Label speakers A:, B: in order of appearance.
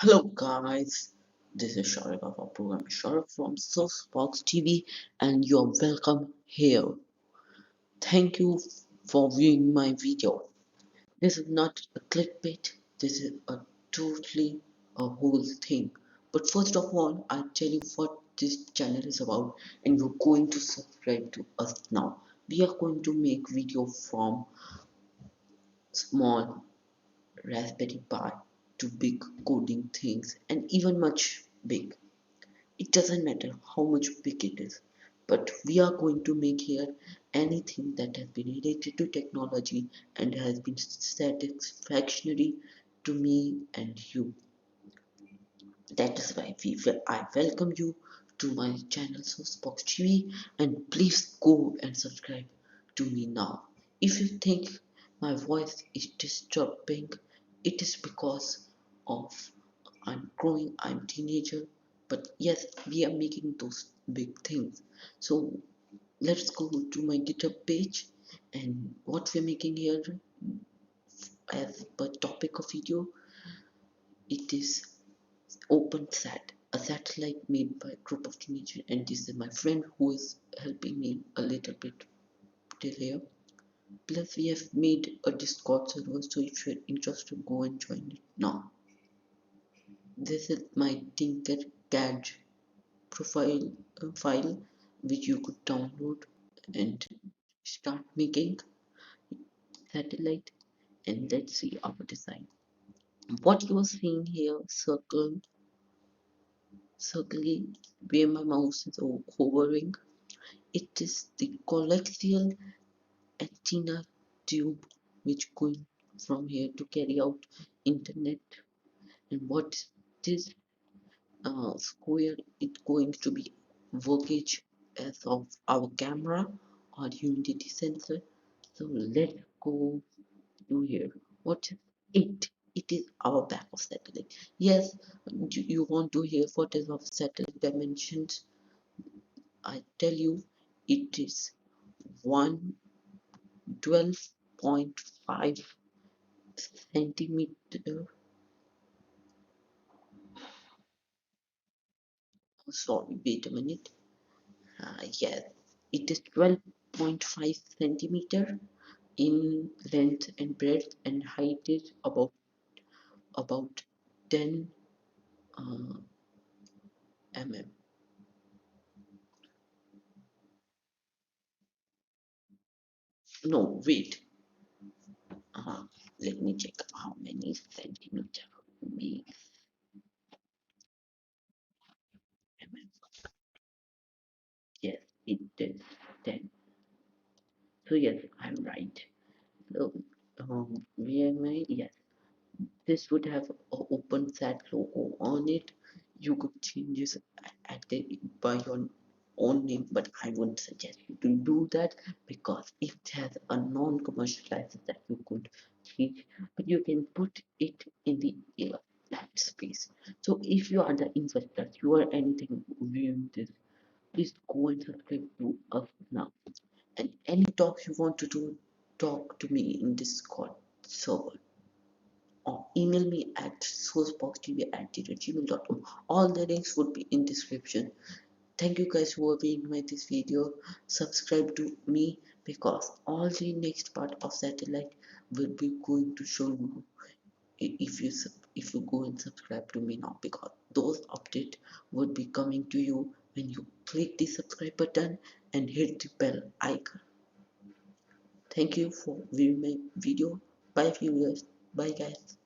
A: Hello guys, this is Sharik of our program Sharik from Sourcebox TV and you're welcome here. Thank you for viewing my video. This is not a clickbait, this is a totally a whole thing. But first of all, I'll tell you what this channel is about and you're going to subscribe to us now. We are going to make video from small Raspberry Pi to big coding things and even much big. It doesn't matter how much big it is, but we are going to make here anything that has been related to technology and has been satisfactory to me and you. That is why I welcome you to my channel Sourcebox TV and please go and subscribe to me now. If you think my voice is disturbing, it is because of I'm growing, I'm teenager, but yes, we are making those big things. So let's go to my GitHub page and what we're making here as per topic of video, it is OpenSat, a satellite made by a group of teenagers, and this is my friend who is helping me a little bit till here. Plus we have made a Discord server, so if you're interested, go and join it now. This is my Tinkercad profile file which you could download and start making satellite, and let's see our design. What you are seeing here, circling where my mouse is hovering, it is the coaxial antenna tube which going from here to carry out internet. And what this square is going to be voltage as of our camera or humidity sensor. So let's go to here. What is it? It is our back of satellite. Yes, you want to hear what is of satellite dimensions? I tell you, it is 112.5 centimeter. Sorry, wait a minute. Yes, it is 12.5 centimeter in length and breadth, and height is about 10 mm. No, wait. Uh, Let me check how many centimeter makes mm. Yes, it is 10. So yes, I'm right. So where am I? Yes, this would have a OpenSat logo on it. You could change this at the by your own name, but I wouldn't suggest you to do that because it has a non-commercial license that you could change, but you can put it in the air that space. So if you are the investor, you are anything viewing this, please go and subscribe to us now. And any talks you want to do, talk to me in Discord server or email me at sourceboxtv@gmail.com. All the links would be in description. Thank you guys who are being my this video. Subscribe to me because all the next part of satellite will be going to show you if you go and subscribe to me now, because those updates would be coming to you when you click the subscribe button and hit the bell icon. Thank you for viewing my video. Bye viewers. Bye guys.